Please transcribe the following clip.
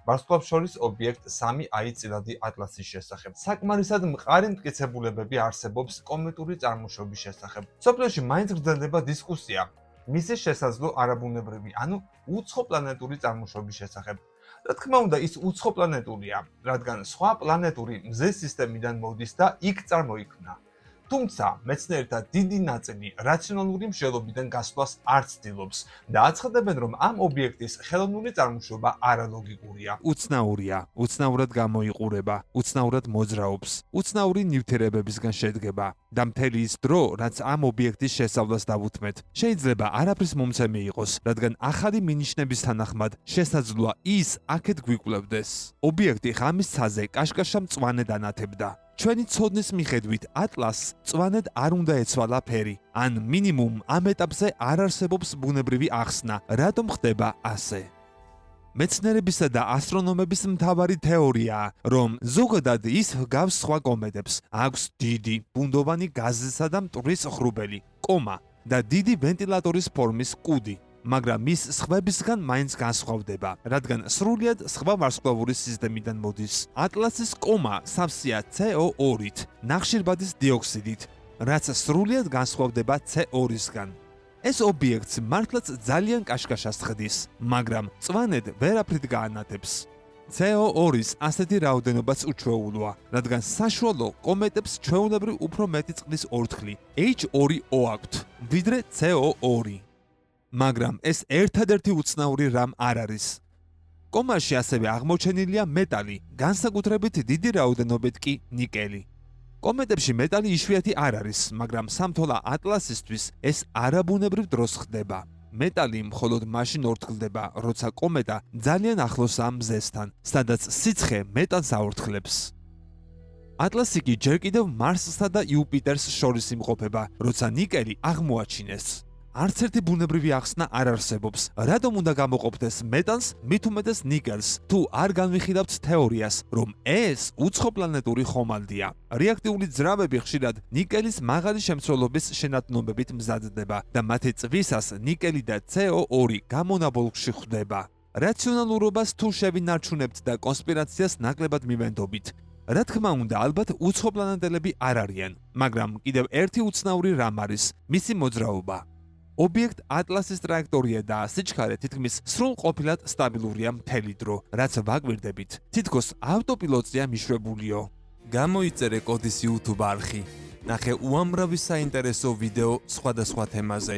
ვარსკვლავს შორის ობიექტ 3i წილადი ატლასის შესახებ. საკმარისად მყარი მტკიცებულებები არსებობს კომეტური წარმოშობის შესახებ. მსოფლიოში მაინც გრძელდება დისკუსია მისი შესაძლო არაბუნებრივი, ანუ უცხოპლანეტური წარმოშობის შესახებ. რა თქმა უნდა, ის უცხოპლანეტურია, რადგან სხვა პლანეტური მზეს სისტემიდან მოდის და იქ წარმოიქმნა. თუმცა, მეცნიერთა დიდი ნაწილი რაციონალური მსჯელობიდან გასვლას არ ცდილობს და აცხადებენ, რომ ამ ობიექტის ხელოვნური წარმოშობა არალოგიკურია. უცნაურად გამოიყურება, უცნაურად მოძრაობს, უცნაური ნივთიერებებისგან შედგება და მთელი ის დრო, რაც ამ ობიექტის შესავლას დავუთმეთ, შეიძლება არაფრის მომცემი იყოს, რადგან ახალი მინიშნების თანახმად შესაძლოა ის აქეთ გვიკვლევდეს. ობიექტი ღამის ცაზე კაშკაშა მწვანედ ანათებდა. ჩვენი ცოდნის მიხედვით ატლასს მწვანედ არ უნდა ეცვალა ფერი, ან მინიმუმ ამ ეტაპზე არ არსებობს ბუნებრივი ახსნა, რატომ ხდება ასე. მეცნიერებისა და ასტრონომების მთავარი თეორიაა, რომ ზოგადად ის ჰგავს სხვა კომეტებს, აქვს დიდი, ბუნდოვანი გაზისა და მტვრის ღრუბელი, კომა და დიდი ვენტილატორის ფორმის კუდი. მაგრამ ის სხვებისგან მაინც განსხვავდება, რადგან სრულიად სხვა ვარსკვლავური სისტემიდან მოდის. ატლასის კომა სავსეა CO2-ით, ნახშირბადის დიოქსიდით, რაც სრულიად განსხვავდება CO2-სგან. ეს ობიექტს მართლაც ძალიან კაშკაშას ხდის, მაგრამ მწვანედ ვერაფრით გაანათებს. CO2-ის ასეთი რაოდენობაც უჩვეულოა, რადგან საშუალო კომეტებს ჩვეულებრივ უფრო მეტი წყლის ორთქლი H2O აქვთ, ვიდრე CO2. მაგრამ ეს ერთადერთი უცნაური რამ არ არის. კომაში ასევე აღმოჩენილია მეტალი, განსაკუთრებით დიდი რაოდენობით კი ნიკელი. კომეტებში მეტალი იშვიათი არ არის, მაგრამ სამთვალა ატლასისთვის ეს არაბუნებრივ დროს ხდება. მეტალი მხოლოდ მაშინ ორთქლდება, როცა კომეტა ძალიან ახლოსაა მზესთან, სადაც სიცხე მეტალს აორთქლებს. ატლასი კი ჯერ კიდევ მარსსა და იუპიტერს შორის იმყოფება, როცა ნიკელი აღმოაჩინეს. არც ერთი ბუნებრივი ახსნა არ არსებობს, რატომ უნდა გამოყოფდეს მეტალს, მით უმეტეს ნიკელს, თუ არ განვიხილავთ თეორიას, რომ ეს უცხოპლანეტური ხომალდია. რეაქტიული ძრავები ხშირად ნიკელის მაღალი შემცველობის შენადნობებით მზადდება და მათი წვისას ნიკელი და CO2 გამონაბოლქში ხვდება. რაციონალურობას თუ შევინარჩუნებთ და კონსპირაციას ნაკლებად მივენდობით. რა თქმა უნდა, ალბათ უცხოპლანეტელები არ არიან, მაგრამ კიდევ ერთი უცნაური რამ არის, მისი მოძრაობა. ობიექტ ატლასის ტრაექტორია და სიჩქარე თითქმის სრულყოფილად სტაბილურია მთელი დრო, რაც ვაკვირდებით. თითქოს ავტოპილოტზეა მიშვებულიო. გამოიწერე კოდის YouTube არხი. ნახე უამრავი საინტერესო ვიდეო სხვადასხვა თემაზე.